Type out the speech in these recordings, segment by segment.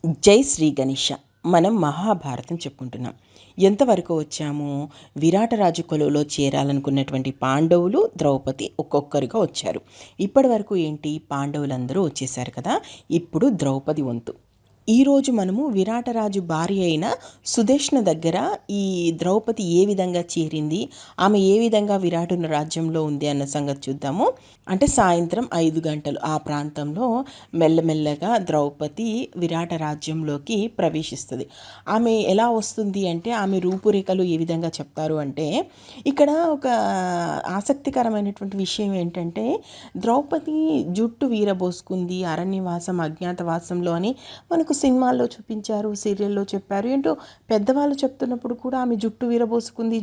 జై శ్రీ గణేష. మనం మహాభారతం చెప్పుకుంటున్నాం. ఎంతవరకు వచ్చాము? విరాటరాజు కొలువులో చేరాలనుకున్నటువంటి పాండవులు, ద్రౌపది ఒక్కొక్కరుగా వచ్చారు. ఇప్పటి వరకు ఏంటి, పాండవులందరూ వచ్చేసారు కదా. ఇప్పుడు ద్రౌపది వంతు. ఈరోజు మనము విరాటరాజు భార్య అయిన సుదేష్ణ దగ్గర ఈ ద్రౌపది ఏ విధంగా చేరింది, ఆమె ఏ విధంగా విరాటుని రాజ్యంలో ఉంది అన్న సంగతి చూద్దాము. అంటే సాయంత్రం 5 గంటలు ఆ ప్రాంతంలో మెల్లమెల్లగా ద్రౌపది విరాట రాజ్యంలోకి ప్రవేశిస్తుంది. ఆమె ఎలా వస్తుంది అంటే, ఆమె రూపురేఖలు ఏ విధంగా చెప్తారు అంటే, ఇక్కడ ఒక ఆసక్తికరమైనటువంటి విషయం ఏంటంటే, ద్రౌపది జుట్టు వీరబోసుకుంది అరణ్యవాసం అజ్ఞాతవాసంలో అని మనకు సినిమాల్లో చూపించారు, సీరియల్లో చెప్పారు. ఏంటో పెద్దవాళ్ళు చెప్తున్నప్పుడు కూడా ఆమె జుట్టు వీరబోసుకుంది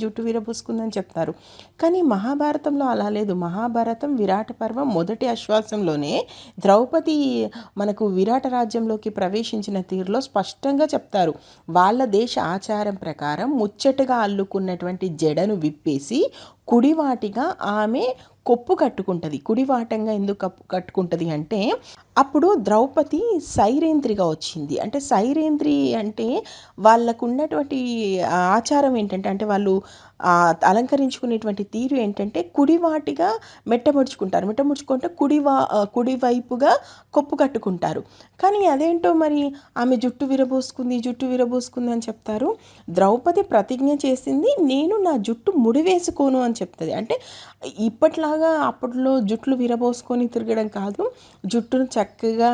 అని చెప్తారు. కానీ మహాభారతంలో అలా లేదు. మహాభారతం విరాట పర్వం మొదటి ఆశ్వాసంలోనే ద్రౌపది మనకు విరాట రాజ్యంలోకి ప్రవేశించిన తీరులో స్పష్టంగా చెప్తారు. వాళ్ళ దేశ ఆచారం ప్రకారం ముచ్చటగా అల్లుకున్నటువంటి జడను విప్పేసి కుడివాటిగా ఆమె కొప్పు కట్టుకుంటుంది. కుడివాటంగా ఎందుకు కట్టుకుంటుంది అంటే, అప్పుడు ద్రౌపది సైరేంద్రిగా వచ్చింది. అంటే సైరేంద్రి అంటే వాళ్ళకు ఉన్నటువంటి ఆచారం ఏంటంటే, అంటే వాళ్ళు అలంకరించుకునేటువంటి తీరు ఏంటంటే, కుడివాటిగా మెట్టముడుచుకుంటే కుడివైపుగా కొప్పు కట్టుకుంటారు. కానీ అదేంటో మరి, ఆమె జుట్టు విరబోసుకుంది అని చెప్తారు. ద్రౌపది ప్రతిజ్ఞ చేసింది, నేను నా జుట్టు ముడివేసుకోను అని చెప్తుంది. అంటే ఇప్పట్లాగా అప్పట్లో జుట్లు విరబోసుకొని తిరగడం కాదు, జుట్టును చక్కగా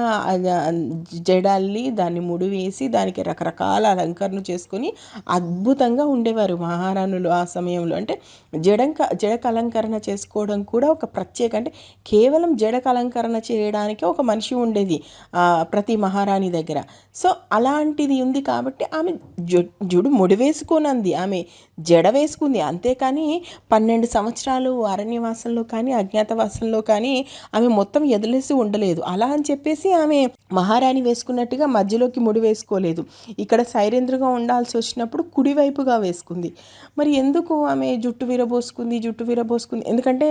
జడల్లి దాన్ని ముడివేసి దానికి రకరకాల అలంకరణ చేసుకొని అద్భుతంగా ఉండేవారు మహారాణులు ఆ సమయంలో. అంటే జడకు అలంకరణ చేసుకోవడం కూడా ఒక ప్రత్యేక, అంటే కేవలం జడకు అలంకరణ చేయడానికి ఒక మనిషి ఉండేది ప్రతి మహారాణి దగ్గర. సో అలాంటిది ఉంది కాబట్టి ఆమె జుడు ముడివేసుకోనంది, ఆమె జడ వేసుకుంది. అంతేకాని 12 సంవత్సరాలు అరణ్యవాసంలో కానీ అజ్ఞాతవాసంలో కానీ ఆమె మొత్తం ఎదిలేసి ఉండలేదు. అలా అని చెప్పేసి ఆమె మహారాణి వేసుకున్నట్టుగా మధ్యలోకి ముడి వేసుకోలేదు. ఇక్కడ సైరేంద్రగా ఉండాల్సి వచ్చినప్పుడు కుడివైపుగా వేసుకుంది. మరి ఎందుకు ఆమె జుట్టు విరబోసుకుంది? ఎందుకంటే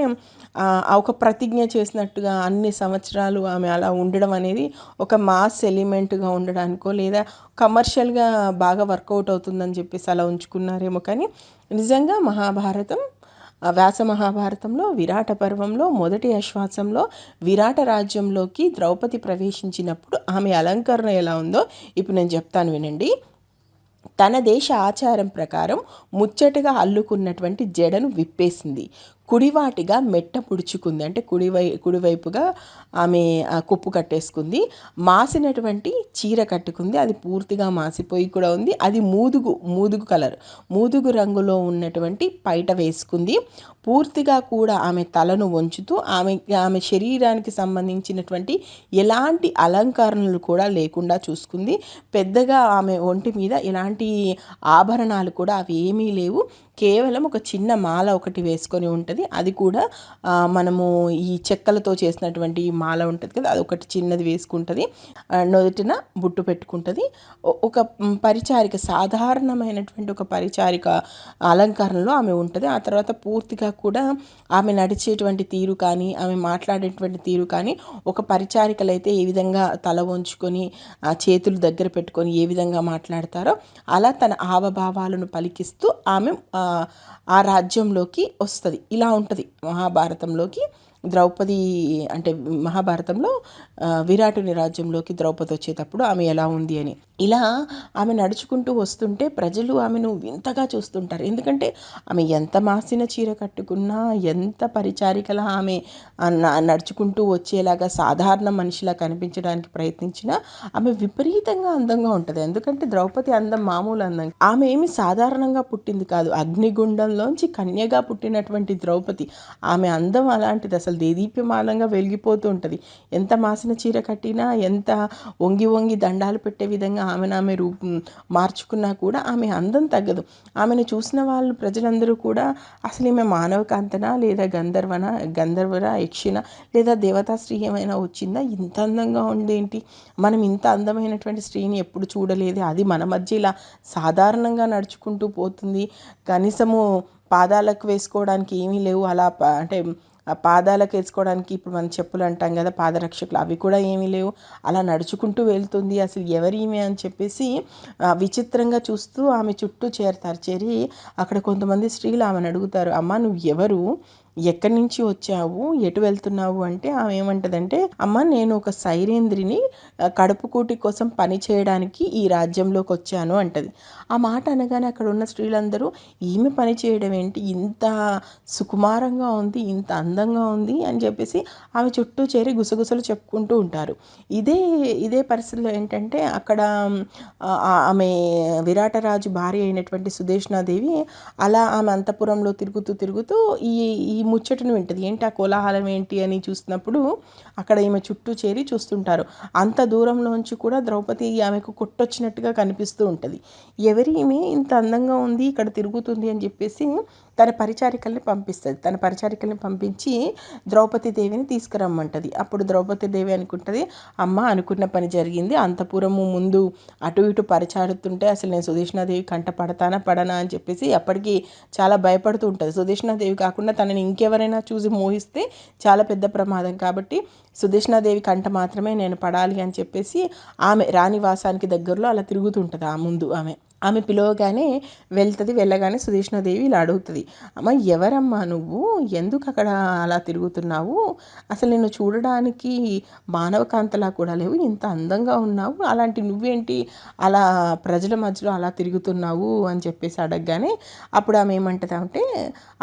ఒక ప్రతిజ్ఞ చేసినట్టుగా అన్ని సంవత్సరాలు ఆమె అలా ఉండడం అనేది ఒక మాస్ ఎలిమెంట్గా ఉండడానికో, లేదా కమర్షియల్గా బాగా వర్కౌట్ అవుతుందని చెప్పేసి అలా ఉంచుకున్నారేమో. కానీ నిజంగా వ్యాస మహాభారతంలో విరాట పర్వంలో మొదటి ఆశ్వాసంలో విరాట రాజ్యంలోకి ద్రౌపది ప్రవేశించినప్పుడు ఆమె అలంకరణ ఎలా ఉందో ఇప్పుడు నేను చెప్తాను, వినండి. తన దేశ ఆచారం ప్రకారం ముచ్చటగా అల్లుకున్నటువంటి జడను విప్పేసింది, కుడివాటిగా మెట్ట పుడుచుకుంది. అంటే కుడివైపుగా ఆమె కుప్పు కట్టేసుకుంది. మాసినటువంటి చీర కట్టుకుంది, అది పూర్తిగా మాసిపోయి కూడా ఉంది. అది మూదుగు కలర్, మూదుగు రంగులో ఉన్నటువంటి పైట వేసుకుంది. పూర్తిగా కూడా ఆమె తలను వంచుతూ ఆమె శరీరానికి సంబంధించినటువంటి ఎలాంటి అలంకరణలు కూడా లేకుండా చూసుకుంది. పెద్దగా ఆమె ఒంటి మీద ఎలాంటి ఆభరణాలు కూడా అవి ఏమీ లేవు. కేవలం ఒక చిన్న మాల ఒకటి వేసుకొని ఉంటుంది. అది కూడా మనము ఈ చెక్కలతో చేసినటువంటి మాల ఉంటుంది కదా, అది ఒకటి చిన్నది వేసుకుంటుంది. నుదుటిన బుట్టు పెట్టుకుంటుంది. ఒక పరిచారిక, సాధారణమైనటువంటి ఒక పరిచారిక అలంకరణలో ఆమె ఉంటుంది. ఆ తర్వాత పూర్తిగా కూడా ఆమె నడిచేటువంటి తీరు కానీ, ఆమె మాట్లాడేటువంటి తీరు కానీ, ఒక పరిచారికలు అయితే ఏ విధంగా తల వంచుకొని ఆ చేతులు దగ్గర పెట్టుకొని ఏ విధంగా మాట్లాడతారో అలా తన హావభావాలను పలికిస్తూ ఆమె ఆ రాజ్యంలోకి వస్తుంది. ఇలా ఉంటుంది మహాభారతంలోకి ద్రౌపది, అంటే మహాభారతంలో విరాటుని రాజ్యంలోకి ద్రౌపది వచ్చేటప్పుడు ఆమె ఎలా ఉంది అని. ఇలా ఆమె నడుచుకుంటూ వస్తుంటే ప్రజలు ఆమెను వింతగా చూస్తుంటారు. ఎందుకంటే ఆమె ఎంత మాసిన చీర కట్టుకున్నా, ఎంత పరిచారికలా ఆమె నడుచుకుంటూ వచ్చేలాగా సాధారణ మనిషిలా కనిపించడానికి ప్రయత్నించినా ఆమె విపరీతంగా అందంగా ఉంటుంది. ఎందుకంటే ద్రౌపది అందం మామూలు అందం, ఆమె ఏమి సాధారణంగా పుట్టింది కాదు, అగ్నిగుండంలోంచి కన్యగా పుట్టినటువంటి ద్రౌపది. ఆమె అందం అలాంటిది, అసలు దేదీప్యమానంగా వెలిగిపోతూ ఉంటుంది. ఎంత మాసిన చీర కట్టినా, ఎంత వంగి వంగి దండాలు పెట్టే విధంగా ఆమె రూపం మార్చుకున్నా కూడా ఆమె అందం తగ్గదు. ఆమెను చూసిన వాళ్ళు ప్రజలందరూ కూడా అసలు ఈమె మానవ కాంతనా, లేదా గంధర్వరా, యక్షిణ, లేదా దేవతా స్త్రీ ఏమైనా వచ్చిందా, ఇంత అందంగా ఉండేంటి, మనం ఇంత అందమైనటువంటి స్త్రీని ఎప్పుడు చూడలేదు, అది మన మధ్య ఇలా సాధారణంగా నడుచుకుంటూ పోతుంది, కనీసము పాదాలకు వేసుకోవడానికి ఏమీ లేవు, అలా అంటే పాదాలకు వేసుకోవడానికి ఇప్పుడు మనం చెప్పులు అంటాం కదా, పాదరక్షకులు, అవి కూడా ఏమీ లేవు. అలా నడుచుకుంటూ వెళ్తుంది. అసలు ఎవరీమే అని చెప్పేసి విచిత్రంగా చూస్తూ ఆమె చుట్టూ చేరతారు. చేరి అక్కడ కొంతమంది స్త్రీలు ఆమెను అడుగుతారు, అమ్మ నువ్వు ఎవరు, ఎక్కడి నుంచి వచ్చావు, ఎటు వెళ్తున్నావు అంటే ఆమె ఏమంటదంటే, అమ్మ నేను ఒక సైరేంద్రిని, కడుపు కూటి కోసం పని చేయడానికి ఈ రాజ్యంలోకి వచ్చాను అంటది. ఆ మాట అనగానే అక్కడ ఉన్న స్త్రీలందరూ, ఈమె పని చేయడం ఏంటి, ఇంత సుకుమారంగా ఉంది, ఇంత అందంగా ఉంది అని చెప్పేసి ఆమె చుట్టూ చేరి గుసగుసలు చెప్పుకుంటూ ఉంటారు. ఇదే ఇదే పరిస్థితిలో ఏంటంటే అక్కడ ఆమె విరాటరాజు భార్య అయినటువంటి సుదేష్ణాదేవి అలా ఆమె అంతఃపురంలో తిరుగుతూ తిరుగుతూ ఈ ఈ ముచ్చటను వింటది. ఏంటి ఆ కోలాహలం ఏంటి అని చూసినప్పుడు అక్కడ ఈమె చుట్టూ చేరి చూస్తుంటారు. అంత దూరంలోంచి కూడా ద్రౌపది ఆమెకు కొట్టొచ్చినట్టుగా కనిపిస్తూ ఉంటుంది. ఎవరి ఈమె ఇంత అందంగా ఉంది, ఇక్కడ తిరుగుతుంది అని చెప్పేసి తన పరిచారికల్ని పంపిస్తుంది. తన పరిచారికల్ని పంపించి ద్రౌపది దేవిని తీసుకురమ్మంటది. అప్పుడు ద్రౌపది దేవి అనుకుంటుంది, అమ్మ అనుకున్న పని జరిగింది. అంతఃపురము ముందు అటు ఇటు పరిచాడుతుంటే అసలు నేను సుదేష్ణాదేవి కంట పడతానా పడనా అని చెప్పేసి అప్పటికి చాలా భయపడుతూ ఉంటుంది. సుదేష్ణాదేవి కాకుండా తనని ఇంకెవరైనా చూసి మోహిస్తే చాలా పెద్ద ప్రమాదం, కాబట్టి సుదేష్ణాదేవి కంట మాత్రమే నేను పడాలి అని చెప్పేసి ఆమె రాణివాసానికి దగ్గరలో అలా తిరుగుతుంటుంది. ఆ ముందు ఆమె పిలవగానే వెళ్తుంది. వెళ్ళగానే సుదేష్ణాదేవి ఇలా అడుగుతుంది, అమ్మ ఎవరమ్మా నువ్వు, ఎందుకు అక్కడ అలా తిరుగుతున్నావు, అసలు నిన్ను చూడడానికి మానవకాంతలా కూడా లేవు, ఇంత అందంగా ఉన్నావు, అలాంటి నువ్వేంటి అలా ప్రజల మధ్యలో అలా తిరుగుతున్నావు అని చెప్పేసి అడగగానే అప్పుడు ఆమె ఏమంటుంది అంటే,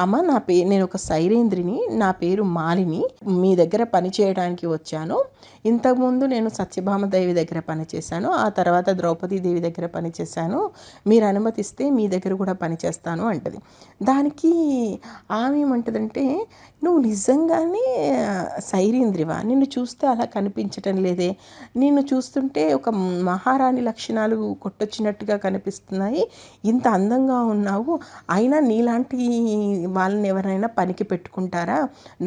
అమ్మ నేను ఒక సైరేంద్రిని, నా పేరు మాలిని, మీ దగ్గర పని చేయడానికి వచ్చాను. ఇంతకుముందు నేను సత్యభామదేవి దగ్గర పనిచేశాను, ఆ తర్వాత ద్రౌపదీ దేవి దగ్గర పనిచేశాను, మీరు అనుమతిస్తే మీ దగ్గర కూడా పనిచేస్తాను అంటది. దానికి ఆమె ఏమంటదంటే, నువ్వు నిజంగానే సైరేంద్రివా, నిన్ను చూస్తే అలా కనిపించటం లేదే, నిన్ను చూస్తుంటే ఒక మహారాణి లక్షణాలు కొట్టొచ్చినట్టుగా కనిపిస్తున్నాయి, ఇంత అందంగా ఉన్నావు, అయినా నీలాంటి వాళ్ళని ఎవరైనా పనికి పెట్టుకుంటారా,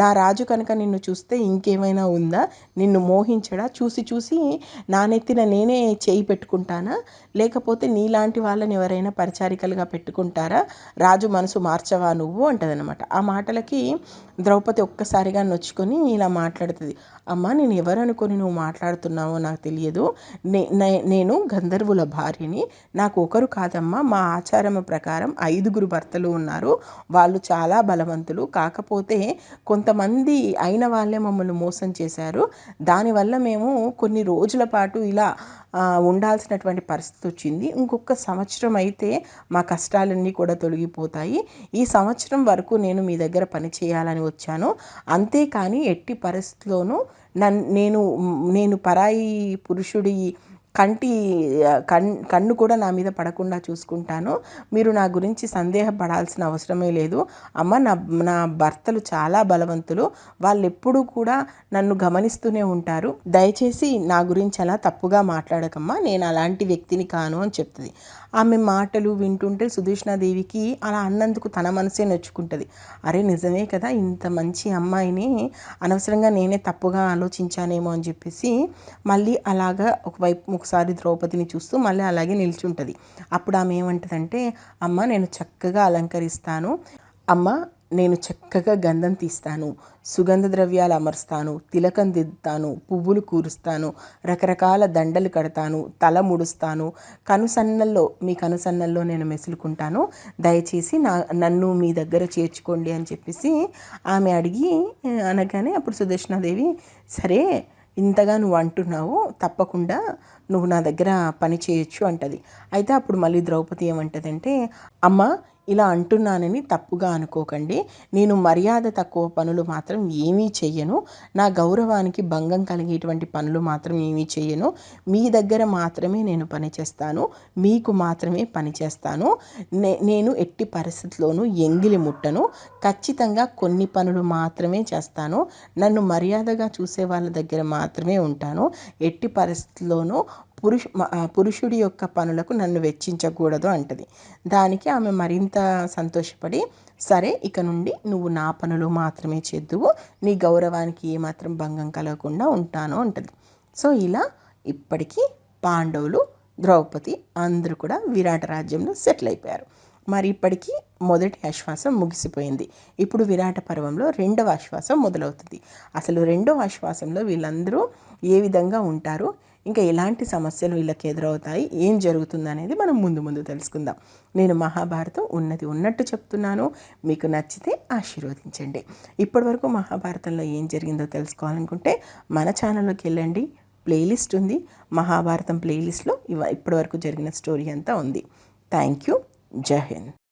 నా రాజు కనుక నిన్ను చూస్తే ఇంకేమైనా ఉందా, నిన్ను మోహించడా, చూసి చూసి నా నెత్తిన నేనే చేయి పెట్టుకుంటానా, లేకపోతే నీలాంటి వాళ్ళని ఎవరైనా పరిచారికలుగా పెట్టుకుంటారా, రాజు మనసు మార్చవా నువ్వు అంటదనమాట. ఆ మాటలకి ద్రౌపది ఒక్కసారిగా నొచ్చుకొని ఇలా మాట్లాడుతుంది, అమ్మ నేను ఎవరు అనుకొని నువ్వు మాట్లాడుతున్నావో నాకు తెలియదు, నేను గంధర్వుల భార్యని, నాకు ఒకరు కాదమ్మా, మా ఆచారం ప్రకారం 5గురు భర్తలు ఉన్నారు, వాళ్ళు చాలా బలవంతులు, కాకపోతే కొంతమంది అయిన వాళ్ళే మమ్మల్ని మోసం చేశారు, దానివల్ల మేము కొన్ని రోజుల పాటు ఇలా ఉండాల్సినటువంటి పరిస్థితి వచ్చింది, ఇంకొక సంవత్సరం అయితే మా కష్టాలన్నీ కూడా తొలగిపోతాయి, ఈ సంవత్సరం వరకు నేను మీ దగ్గర పని చేయాలని వచ్చాను, అంతేకాని ఎట్టి పరిస్థితిలోనూ నేను పరాయి పురుషుడి కన్ను కూడా నా మీద పడకుండా చూసుకుంటాను, మీరు నా గురించి సందేహపడాల్సిన అవసరమే లేదు, అమ్మ నా భర్తలు చాలా బలవంతులు, వాళ్ళు ఎప్పుడూ కూడా నన్ను గమనిస్తూనే ఉంటారు, దయచేసి నా గురించి అలా తప్పుగా మాట్లాడకమ్మా, నేను అలాంటి వ్యక్తిని కాను అని చెప్తుంది. ఆమె మాటలు వింటుంటే సుదేష్ణాదేవికి అలా అన్నందుకు తన మనసే నొచ్చుకుంటుంది. అరే నిజమే కదా, ఇంత మంచి అమ్మాయిని అనవసరంగా నేనే తప్పుగా ఆలోచించానేమో అని చెప్పేసి మళ్ళీ అలాగా ఒకసారి ద్రౌపదిని చూస్తూ మళ్ళీ అలాగే నిల్చుంటుంది. అప్పుడు ఆమె ఏమంటుందంటే, అమ్మ నేను చక్కగా అలంకరిస్తాను, అమ్మ నేను చక్కగా గంధం తీస్తాను, సుగంధ ద్రవ్యాలు అమరుస్తాను, తిలకం దిద్దుతాను, పువ్వులు కూరుస్తాను, రకరకాల దండలు కడతాను, తల ముడుస్తాను, మీ కనుసన్నల్లో నేను మెసులుకుంటాను, దయచేసి నన్ను మీ దగ్గర చేర్చుకోండి అని చెప్పేసి ఆమె అనగానే అప్పుడు సుదర్శనాదేవి, సరే ఇంతగా నువ్వు అంటున్నావు, తప్పకుండా నువ్వు నా దగ్గర పని చేయొచ్చు అంటది. అయితే అప్పుడు మళ్ళీ ద్రౌపది ఏమంటదంటే, అమ్మ ఇలా అంటున్నానని తప్పుగా అనుకోకండి, నేను మర్యాద తక్కువ పనులు మాత్రం ఏమీ చెయ్యను, నా గౌరవానికి భంగం కలిగేటువంటి పనులు మాత్రం ఏమీ చెయ్యను, మీ దగ్గర మాత్రమే నేను పని చేస్తాను, మీకు మాత్రమే పని చేస్తాను, నేను ఎట్టి పరిస్థితుల్లోనూ ఎంగిలి ముట్టను, ఖచ్చితంగా కొన్ని పనులు మాత్రమే చేస్తాను, నన్ను మర్యాదగా చూసే వాళ్ళ దగ్గర మాత్రమే ఉంటాను, ఎట్టి పరిస్థితుల్లోనూ పురుషుడి యొక్క పనులకు నన్ను వెచ్చించకూడదు అంటది. దానికి ఆమె మరింత సంతోషపడి, సరే ఇక నుండి నువ్వు నా పనులు మాత్రమే చేద్దువు, నీ గౌరవానికి ఏమాత్రం భంగం కలగకుండా ఉంటాను అంటది. సో ఇలా ఇప్పటికీ పాండవులు, ద్రౌపది అందరూ కూడా విరాట రాజ్యంలో సెటిల్ అయిపోయారు. మరి ఇప్పటికీ మొదటి ఆశ్వాసం ముగిసిపోయింది. ఇప్పుడు విరాట పర్వంలో రెండవ ఆశ్వాసం మొదలవుతుంది. అసలు రెండవ ఆశ్వాసంలో వీళ్ళందరూ ఏ విధంగా ఉంటారు, ఇంకా ఎలాంటి సమస్యలు వీళ్ళకి ఎదురవుతాయి, ఏం జరుగుతుంది అనేది మనం ముందు ముందు తెలుసుకుందాం. నేను మహాభారతం ఉన్నది ఉన్నట్టు చెప్తున్నాను. మీకు నచ్చితే ఆశీర్వదించండి. ఇప్పటివరకు మహాభారతంలో ఏం జరిగిందో తెలుసుకోవాలనుకుంటే మన ఛానల్లోకి వెళ్ళండి. ప్లేలిస్ట్ ఉంది. మహాభారతం ప్లేలిస్ట్లో ఇప్పటివరకు జరిగిన స్టోరీ అంతా ఉంది. Thank you. జై హింద్.